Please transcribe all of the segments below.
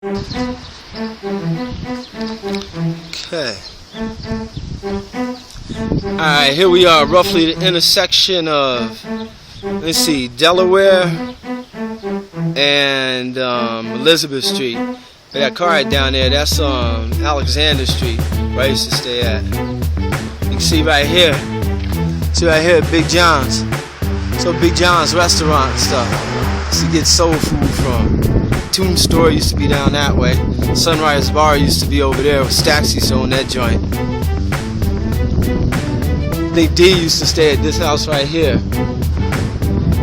Okay. Alright, here we are, roughly the intersection of, let's see, Delaware and Elizabeth Street. That car right down there, that's Alexander Street, where I used to stay at. You can see right here, Big John's. So Big John's restaurant and stuff. Used to get soul food from. Tomb Store used to be down that way. Sunrise Bar used to be over there with Staxy's on that joint. I think D used to stay at this house right here.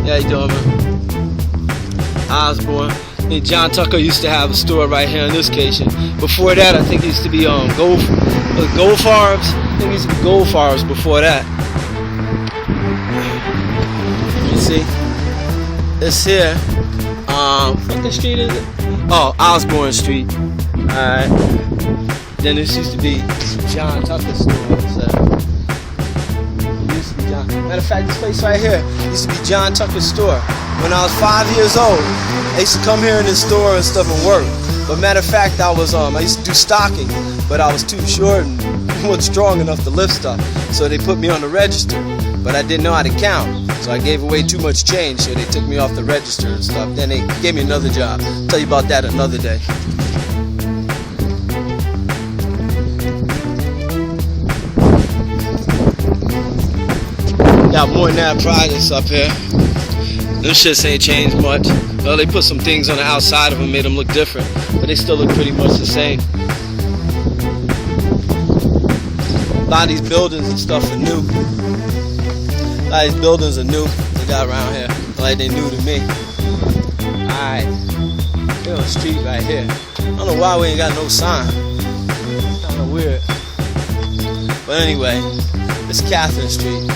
Yeah, you doing, man? Osborne. I think John Tucker used to have a store right here on this occasion. Before that, I think it used to be Gold Farbs. I think it used to be Gold Farbs before that. You see? This here. What street is it? Oh, Osborne Street. Alright. Then this used to be John Tucker's store. Matter of fact, this place right here used to be John Tucker's store. When I was 5 years old, I used to come here in this store and stuff and work. But matter of fact, I used to do stocking, but I was too short and wasn't strong enough to lift stuff. So they put me on the register, but I didn't know how to count. So I gave away too much change, so they took me off the register and stuff. Then they gave me another job. I'll tell you about that another day. Got more than that projects up here. Them shits ain't changed much. Well, they put some things on the outside of them, made them look different, but they still look pretty much the same. A lot of these buildings and stuff are new. A lot of these buildings are new. They got around here like they new to me. Alright, we're on the street right here. I don't know why we ain't got no sign. Kind of weird. But anyway, this is Catherine Street.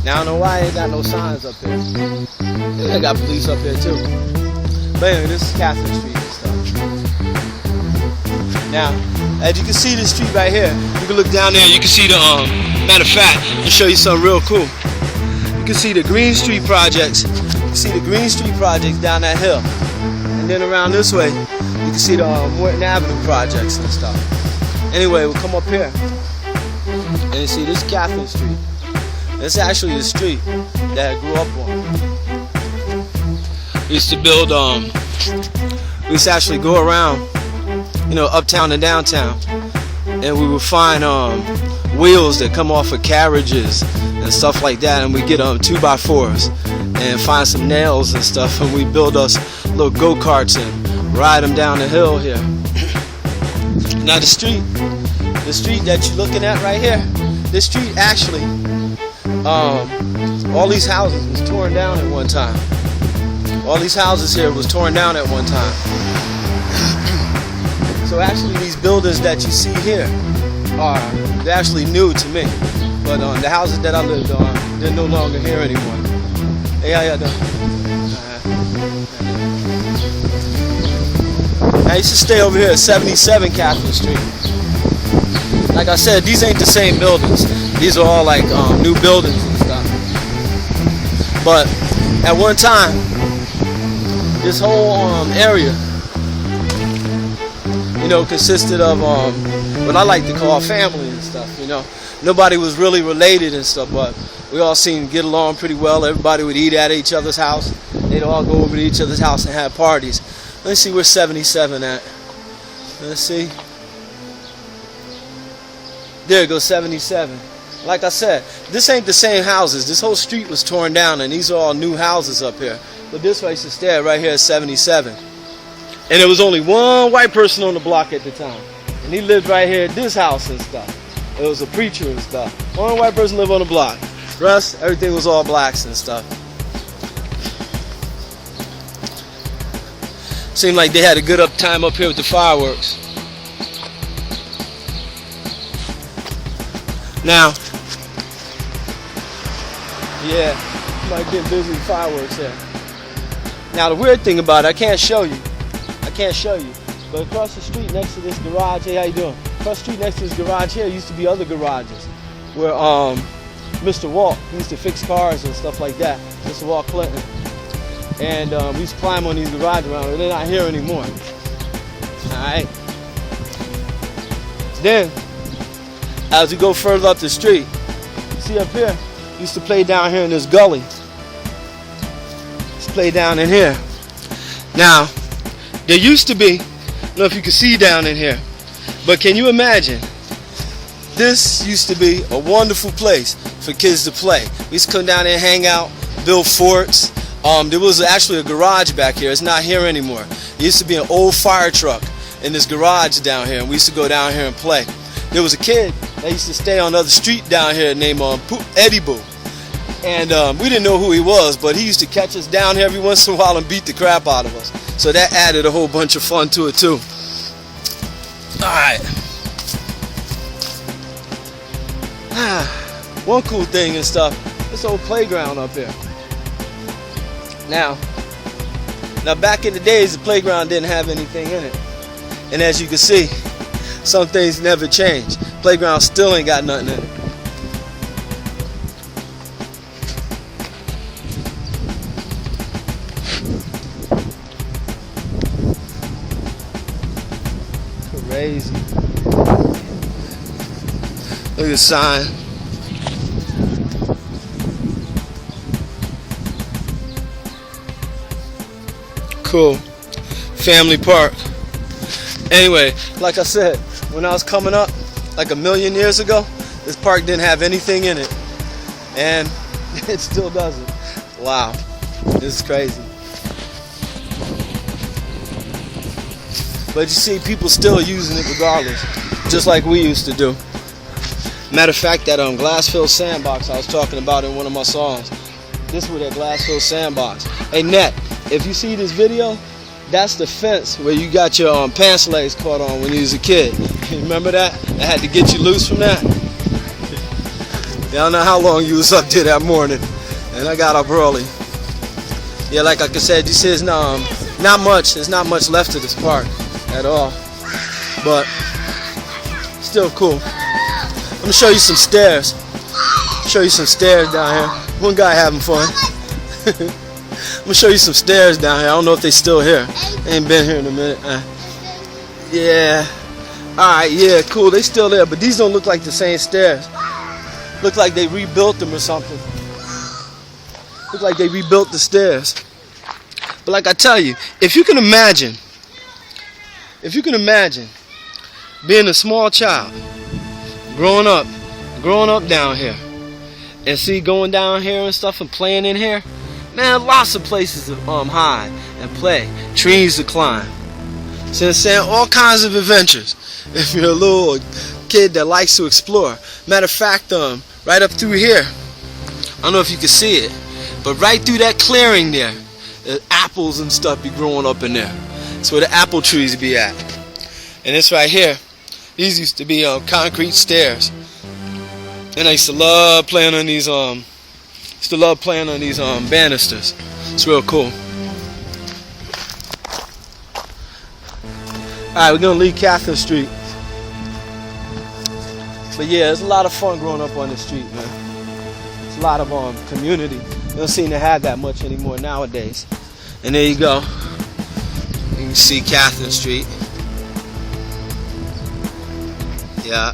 Now I don't know why I ain't got no signs up here. They got police up here too. But anyway, this is Catherine Street and stuff. Now, as you can see this street right here, you can look down there and you can see the, matter of fact, I'll show you something real cool. You can see the Green Street projects. You can see the Green Street projects down that hill. And then around this way, you can see the Morton Avenue projects and stuff. Anyway, we'll come up here. And you see this is Catherine Street. It's actually the street that I grew up on. We used to build, we used to actually go around, you know, uptown and downtown. And we would find wheels that come off of carriages and stuff like that. And we get 2x4s and find some nails and stuff. And we build us little go-karts and ride them down the hill here. Now the street that you're looking at right here, this street actually, all these houses was torn down at one time. All these houses here was torn down at one time. So actually these buildings that you see here they're actually new to me. But the houses that I lived on, they're no longer here anymore. Hey, how y'all doing? I used to stay over here at 77 Catherine Street. Like I said, these ain't the same buildings. These are all like new buildings and stuff. But at one time, this whole area, you know, consisted of what I like to call family and stuff. You know, nobody was really related and stuff, but we all seemed to get along pretty well. Everybody would eat at each other's house. They'd all go over to each other's house and have parties. Let's see where 77 at. Let's see. There goes 77. Like I said, this ain't the same houses. This whole street was torn down, and these are all new houses up here. But this place is there right here at 77. And there was only one white person on the block at the time. And he lived right here at this house and stuff. It was a preacher and stuff. One white person lived on the block. The rest, everything was all blacks and stuff. Seemed like they had a good time up here with the fireworks. Now, yeah, might get busy with fireworks there. Now the weird thing about it, I can't show you, but across the street next to this garage, hey, how you doing? Across the street next to this garage here used to be other garages where Mr. Walt, he used to fix cars and stuff like that, Mr. Walt Clinton. And we used to climb on these garages around, and they're not here anymore. Alright. Then, as we go further up the street, see up here, we used to play down here in this gully. Let's play down in here. Now, there used to be, I don't know if you can see down in here, but can you imagine? This used to be a wonderful place for kids to play. We used to come down there and hang out, build forts. There was actually a garage back here. It's not here anymore. There used to be an old fire truck in this garage down here, and we used to go down here and play. There was a kid that used to stay on the other street down here named Eddie Boo. And we didn't know who he was, but he used to catch us down here every once in a while and beat the crap out of us. So that added a whole bunch of fun to it too. Alright. One cool thing and stuff, this old playground up here. Now back in the days, the playground didn't have anything in it. And as you can see, some things never change. Playground still ain't got nothing in it. Crazy. Look at the sign. Cool. Family park. Anyway, like I said, when I was coming up, like a million years ago, this park didn't have anything in it. And it still doesn't. Wow. This is crazy. But you see, people still using it regardless, just like we used to do. Matter of fact, that glass-filled sandbox I was talking about in one of my songs, this was that glass-filled sandbox. Hey, Net, if you see this video, that's the fence where you got your pants legs caught on when you was a kid. You remember that? I had to get you loose from that. Yeah, I don't know how long you was up there that morning, and I got up early. Yeah, like I said, you see, there's not much. There's not much left of this park at all, but still cool. I'm gonna show you some stairs. Show you some stairs down here. One guy having fun. I'm gonna show you some stairs down here. I don't know if they still here. They ain't been here in a minute. Yeah. Alright, yeah, cool. They still there, but these don't look like the same stairs. Look like they rebuilt them or something. Look like they rebuilt the stairs. But like I tell you, if you can imagine being a small child, growing up down here, and see going down here and stuff and playing in here, man, lots of places to hide and play, trees to climb. So I'm saying, all kinds of adventures if you're a little kid that likes to explore. Matter of fact, right up through here, I don't know if you can see it, but right through that clearing there, apples and stuff be growing up in there. That's where the apple trees be at. And this right here, these used to be concrete stairs. And I used to love playing on these banisters. It's real cool. Alright, we're gonna leave Catherine Street. But yeah, there's a lot of fun growing up on this street, man. It's a lot of community. They don't seem to have that much anymore nowadays. And there you go. You can see Catherine Street. Yeah.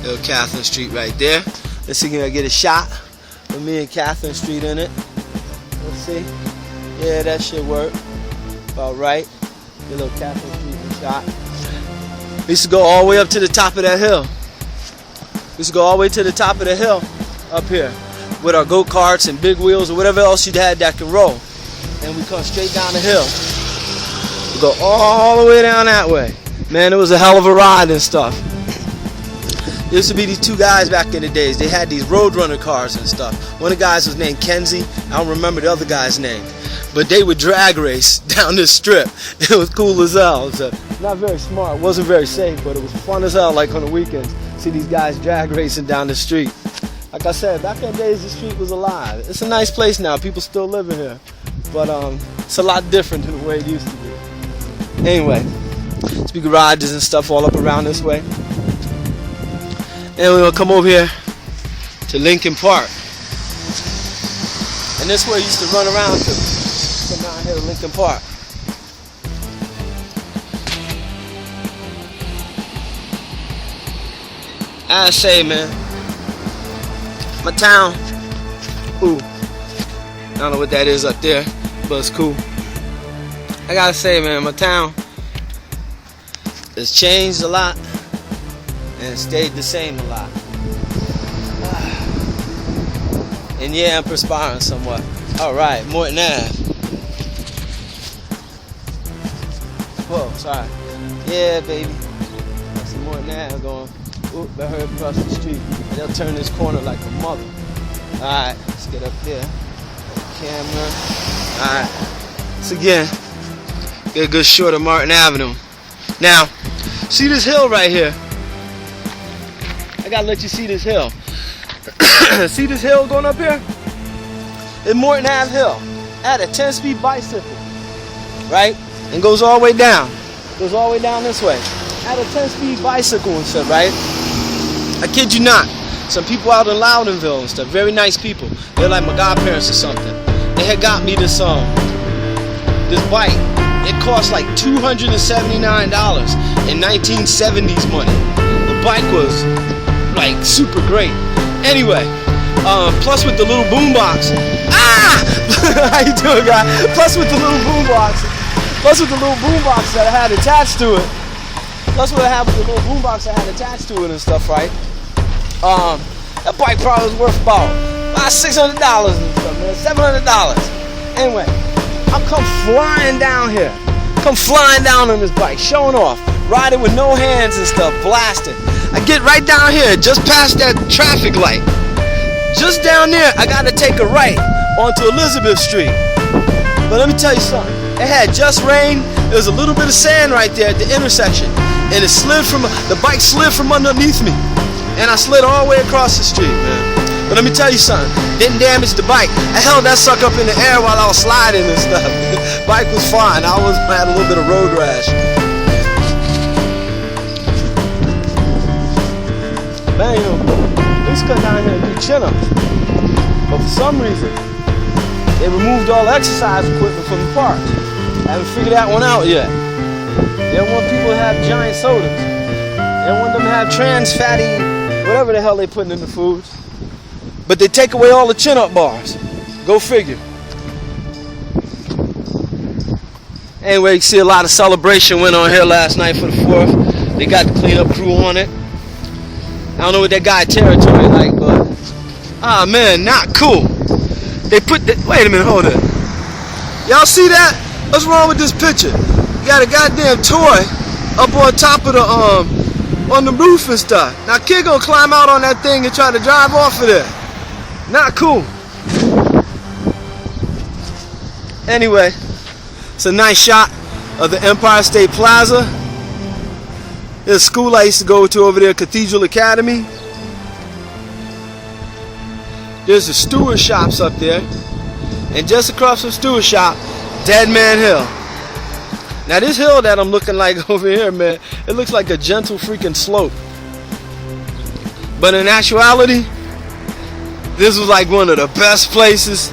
Little Catherine Street right there. Let's see, can I get a shot with me and Catherine Street in it? Let's see. Yeah, that should work. About right. Get a little Catherine Street in shot. We used to go all the way up to the top of that hill. We used to go all the way to the top of the hill up here with our go-karts and big wheels or whatever else you'd had that can roll. And we come straight down the hill. We go all the way down that way. Man, it was a hell of a ride and stuff. There used to be these two guys back in the days. They had these Roadrunner cars and stuff. One of the guys was named Kenzie. I don't remember the other guy's name. But they would drag race down this strip. It was cool as hell. It was not very smart. It wasn't very safe, but it was fun as hell, like on the weekends. See these guys drag racing down the street. Like I said, back in the days, the street was alive. It's a nice place now. People still living here. But it's a lot different than the way it used to be. Anyway, there's big garages and stuff all up around this way. And we're going to come over here to Lincoln Park. And this is where you used to run around to. Come down here to Lincoln Park. I say, man, my town. Ooh, I don't know what that is up there, but it's cool. I gotta say, man, my town has changed a lot and stayed the same a lot. And yeah, I'm perspiring somewhat. Alright, Morton Ave. Whoa, sorry. Yeah, baby. That's the Morton Ave going. Oop, I heard across the street. They'll turn this corner like a mother. Alright, let's get up there. Camera. Alright. So again, get a good shot of Martin Avenue. Now, see this hill right here? I gotta let you see this hill. See this hill going up here? It's Morton Ave Hill. I had a 10-speed bicycle, right? And goes all the way down. Goes all the way down this way. I had a 10-speed bicycle and stuff, right? I kid you not. Some people out in Loudonville and stuff, very nice people. They're like my godparents or something. They had got me this bike. It cost like $279 in 1970s money. The bike was like super great. Anyway, plus with the little boombox. How you doing, guy? Plus with the little boombox that I had attached to it. Plus what I had with the little boombox I had attached to it and stuff, right? That bike probably was worth about $600 and stuff, man, $700. Anyway, I'm come flying down here. Come flying down on this bike, showing off, riding with no hands and stuff, blasting. I get right down here, just past that traffic light. Just down there, I gotta take a right onto Elizabeth Street. But let me tell you something. It had just rained. There was a little bit of sand right there at the intersection, and the bike slid from underneath me, and I slid all the way across the street, man. But let me tell you something. Didn't damage the bike. I held that sucker up in the air while I was sliding and stuff. Bike was fine. I had a little bit of road rash. Man, you know, they just cut down here and do chin-ups. But for some reason, they removed all the exercise equipment from the park. I haven't figured that one out yet. They don't want people to have giant sodas. They don't want them to have trans fatty, whatever the hell they putting in the foods. But they take away all the chin-up bars. Go figure. Anyway, you see a lot of celebration went on here last night for the 4th. They got the cleanup crew on it. I don't know what that guy territory like, but man, not cool. They put wait a minute, hold it. Y'all see that? What's wrong with this picture? You got a goddamn toy up on top of the on the roof and stuff. Now kid gonna climb out on that thing and try to drive off of there. Not cool. Anyway, it's a nice shot of the Empire State Plaza. There's a school I used to go to over there, Cathedral Academy. There's the Stewart shops up there. And just across from Stewart shop, Dead Man Hill. Now this hill that I'm looking like over here, man, it looks like a gentle freaking slope. But in actuality, this was like one of the best places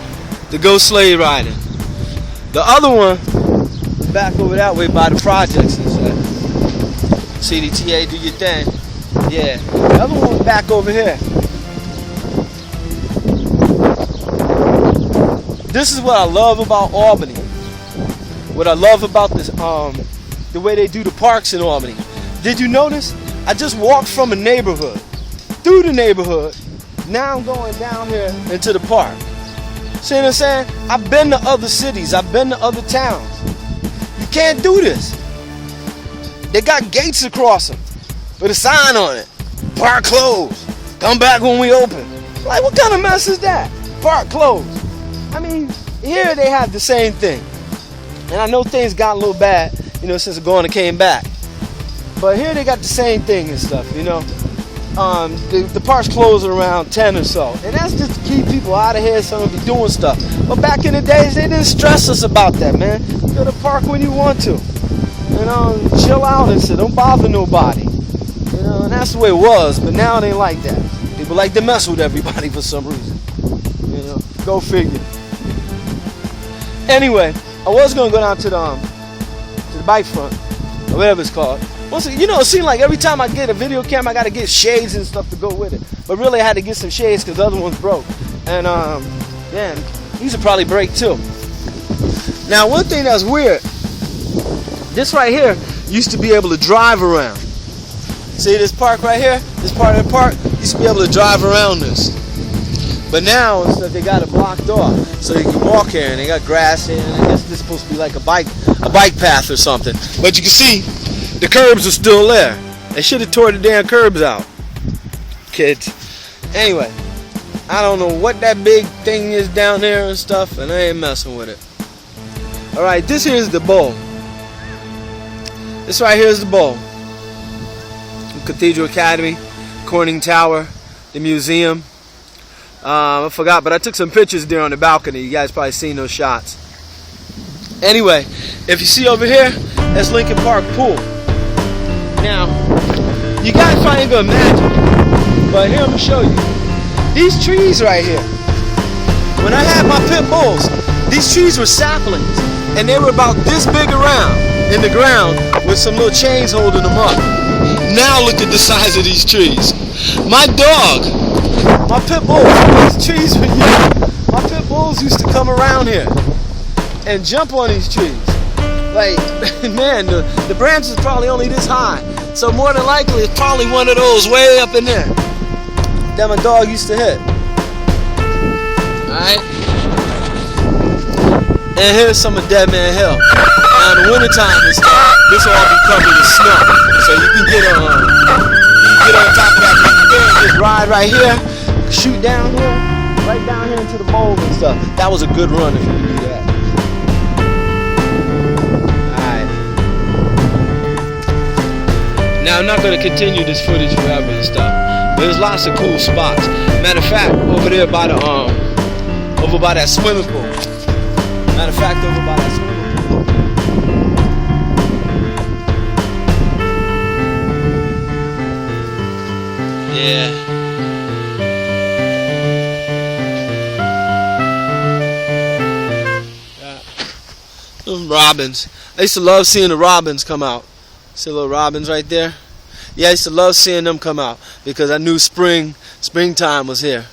to go sleigh riding. The other one was back over that way by the projects and stuff. CDTA, do your thing. Yeah. The other one was back over here. This is what I love about Albany. What I love about this, the way they do the parks in Albany. Did you notice? I just walked from a neighborhood, through the neighborhood. Now I'm going down here into the park. See what I'm saying? I've been to other cities. I've been to other towns. You can't do this. They got gates across them with a sign on it. Park closed. Come back when we open. Like, what kind of mess is that? Park closed. I mean, here they have the same thing. And I know things got a little bad, you know, since Garner came back. But here they got the same thing and stuff, you know. The parks close around 10 or so. And that's just to keep people out of here so they don't be doing stuff. But back in the days, they didn't stress us about that, man. You go to the park when you want to. You know, chill out and shit. Don't bother nobody. You know, and that's the way it was. But now it ain't like that. People like to mess with everybody for some reason. You know, go figure. Anyway, I was gonna go down to the bike front, or whatever it's called. You know, it seemed like every time I get a video camera, I got to get shades and stuff to go with it. But really, I had to get some shades because the other ones broke. And man, these will probably break too. Now, one thing that's weird, this right here used to be able to drive around. See this park right here? This part of the park used to be able to drive around this. But now instead they got it blocked off, so you can walk here, and they got grass here. And I guess this is supposed to be like a bike path or something. But you can see the curbs are still there. They should have tore the damn curbs out, kids. Anyway, I don't know what that big thing is down there and stuff, and I ain't messing with it. All right, this here is the bowl. This right here is the bowl. Cathedral Academy, Corning Tower, the museum. I forgot, but I took some pictures there on the balcony. You guys probably seen those shots. Anyway, if you see over here, that's Lincoln Park Pool. Now, you guys probably ain't gonna imagine, but here I'm gonna show you. These trees right here. When I had my pit bulls, these trees were saplings, and they were about this big around in the ground with some little chains holding them up. Now look at the size of these trees. My dog, my pit bulls, these trees were huge. My pit bulls used to come around here and jump on these trees. Like, man, the branch is probably only this high. So more than likely, it's probably one of those way up in there that my dog used to hit. Alright? And here's some of Dead Man Hill. Now in the wintertime and stuff, this will all be covered in snow. So you can get on top of that and just ride right here, shoot down here, right down here into the bowl and stuff. That was a good run if you could do that. Alright. Now I'm not going to continue this footage forever and stuff, but there's lots of cool spots. Matter of fact, over there by the over by that swimming pool. Matter of fact, over by that swimming pool. Yeah. Those robins. I used to love seeing the robins come out. See little robins right there? Yeah, I used to love seeing them come out because I knew springtime was here.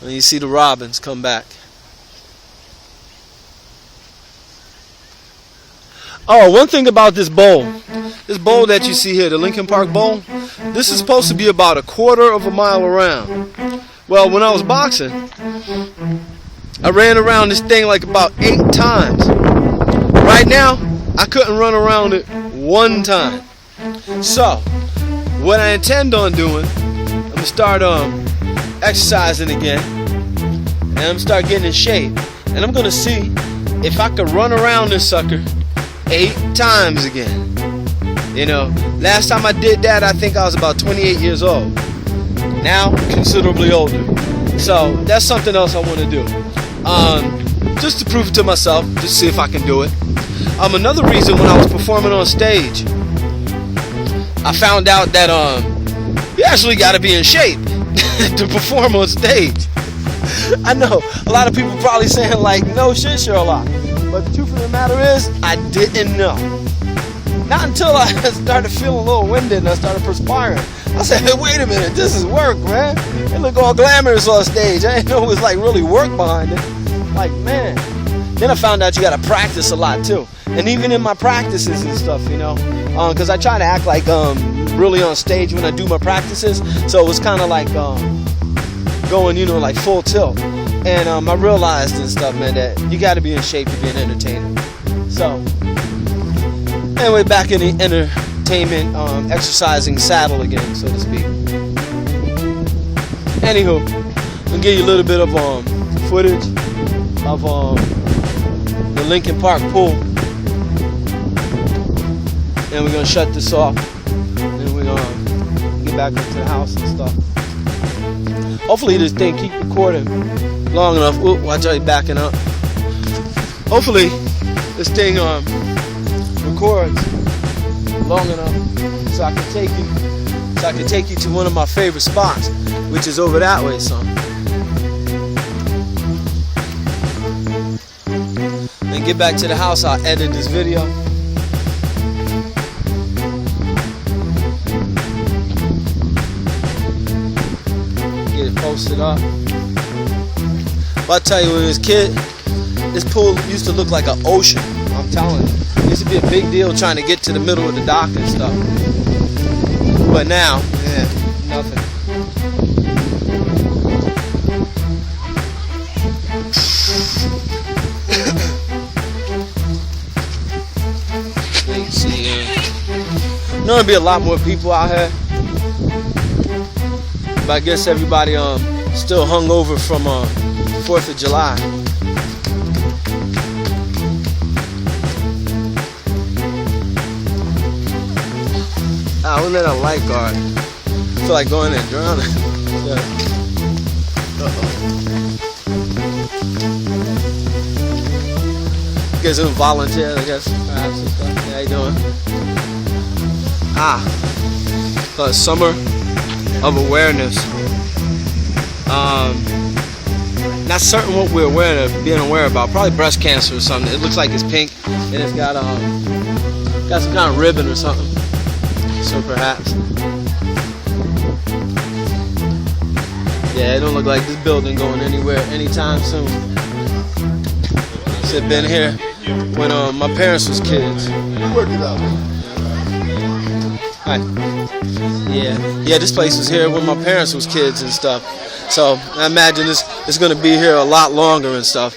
When you see the robins come back. Oh, one thing about this bowl that you see here, the Lincoln Park Bowl, this is supposed to be about 1/4 of a mile around. Well, when I was boxing, I ran around this thing like about 8 times. Right now, I couldn't run around it 1 time. So, what I intend on doing, I'm going to start exercising again, and I'm going to start getting in shape, and I'm going to see if I can run around this sucker 8 times again. You know, last time I did that, I think I was about 28 years old. Now, considerably older. So, that's something else I want to do. Just to prove it to myself, just to see if I can do it. Another reason, when I was performing on stage, I found out that you actually got to be in shape to perform on stage. I know, a lot of people probably saying like, no shit, Sherlock. But the truth of the matter is, I didn't know. Not until I started feeling a little winded and I started perspiring. I said, hey, wait a minute, this is work, man. It look all glamorous on stage. I didn't know it was like really work behind it. Like, man. Then I found out you gotta practice a lot too. And even in my practices and stuff, you know, because I try to act like really on stage when I do my practices. So it was kind of like going, you know, like full tilt. And I realized and stuff, man, that you got to be in shape to be an entertainer. So, anyway, back in the entertainment, exercising saddle again, so to speak. Anywho, I'm gonna give you a little bit of footage of the Lincoln Park Pool, and we're gonna shut this off, and we're gonna get back into the house and stuff. Hopefully, this thing keep recording long enough. Oop, watch out, you're backing up. Hopefully, this thing records long enough so I can take you to one of my favorite spots, which is over that way, son. Then get back to the house. I'll edit this video. posted up. But I tell you, when I was a kid, this pool used to look like an ocean. I'm telling you. It used to be a big deal trying to get to the middle of the dock and stuff. But now, yeah, nothing. You can see here. There's gonna be a lot more people out here. But I guess everybody still hung over from 4th of July. I wasn't at a lifeguard. I feel like going and drowning. You guys doing volunteer, I guess, perhaps and stuff. How you doing? Summer of awareness. Not certain what we're being aware about. Probably breast cancer or something. It looks like it's pink and it's got some kind of ribbon or something. So perhaps. Yeah, it don't look like this building going anywhere anytime soon. It's been here when my parents was kids. Work it out. Hi. Yeah, this place was here when my parents was kids and stuff. So I imagine it's gonna be here a lot longer and stuff.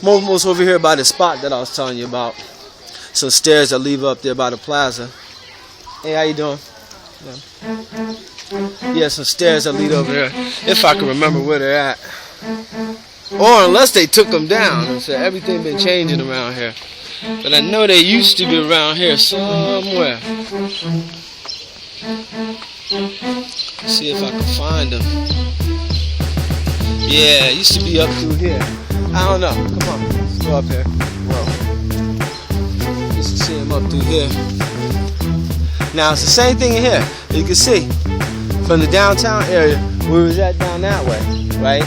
I'm almost over here by the spot that I was telling you about. Some stairs that lead up there by the plaza. Hey, how you doing? Yeah, some stairs that lead over there. If I can remember where they're at. Or unless they took them down and said everything been changing around here. But I know they used to be around here somewhere. See if I can find them. Yeah, it used to be up through here. I don't know. Come on, let's go up here. Whoa. Used to see them up through here. Now it's the same thing in here. You can see from the downtown area we was at down that way, right?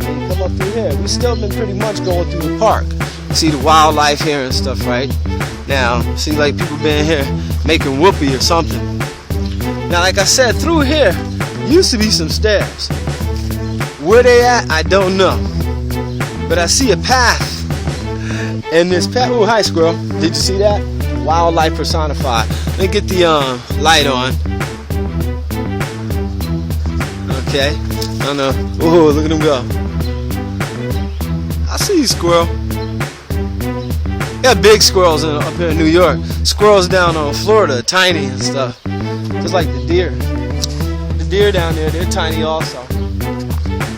And you come up through here. We still been pretty much going through the park. See the wildlife here and stuff, right? Now, see like people been here making whoopee or something. Now, like I said, through here used to be some stairs. Where they at, I don't know. But I see a path. And this path, oh, hi squirrel. Did you see that? Wildlife personified. Let me get the light on. Okay. I don't know. Oh, look at him go. I see you, squirrel. Got big squirrels up here in New York. Squirrels down on Florida, tiny and stuff. Just like the deer. The deer down there, they're tiny also.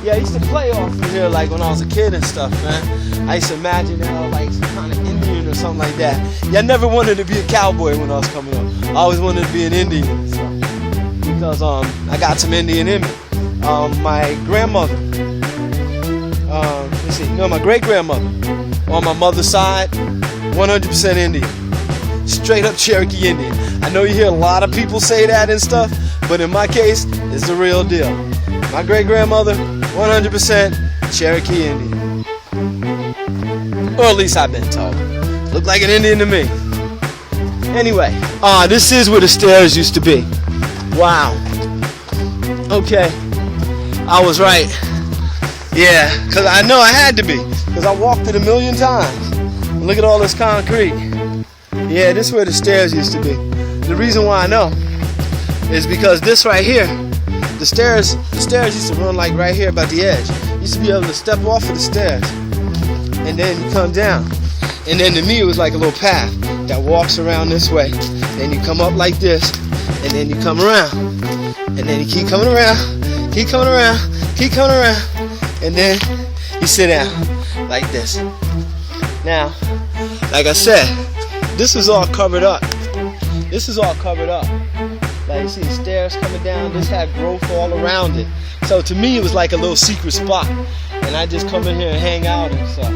Yeah, I used to play off from here like when I was a kid and stuff, man. I used to imagine like some kind of Indian or something like that. Yeah, I never wanted to be a cowboy when I was coming up. I always wanted to be an Indian and stuff. Because I got some Indian in me. My grandmother, my great-grandmother on my mother's side, 100% Indian. Straight up Cherokee Indian. I know you hear a lot of people say that and stuff, but in my case, it's the real deal. My great-grandmother, 100% Cherokee Indian. Or at least I've been told. Looked like an Indian to me. Anyway, this is where the stairs used to be. Wow. Okay. I was right. Yeah, because I know I had to be. Because I walked it a million times. And look at all this concrete. Yeah, this is where the stairs used to be. The reason why I know is because this right here, the stairs used to run like right here about the edge. You used to be able to step off of the stairs. And then you come down. And then to me it was like a little path that walks around this way. Then you come up like this. And then you come around. And then you keep coming around. Keep coming around. Keep coming around. And then you sit down like this. Now, like I said, this is all covered up. This is all covered up. Like you see the stairs coming down. This had growth all around it. So to me it was like a little secret spot. And I just come in here and hang out and stuff.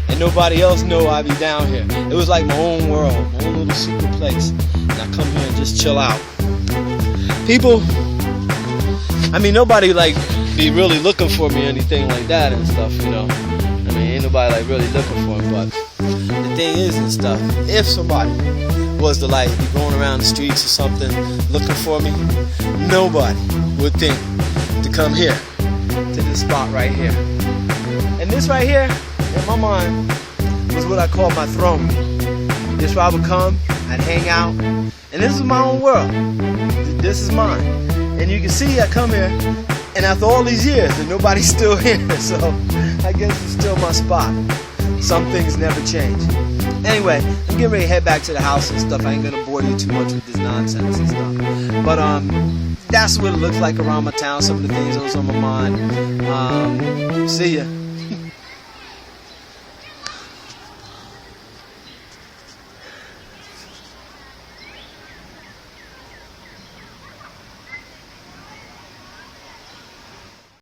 And nobody else know I be down here. It was like my own world, my own little secret place. And I come here and just chill out. People, I mean, nobody like be really looking for me or anything like that and stuff, you know. I mean, ain't nobody like really looking for me, but the thing is and stuff, if somebody was to like be going around the streets or something looking for me, nobody would think to come here to this spot right here. And this right here, in my mind, was what I call my throne. This where I would come, I'd hang out, and this is my own world. This is mine. And you can see I come here, and after all these years, and nobody's still here, so I guess it's still my spot. Some things never change. Anyway, I'm getting ready to head back to the house and stuff. I ain't gonna bore you too much with this nonsense and stuff. But that's what it looks like around my town. Some of the things that was on my mind. See ya.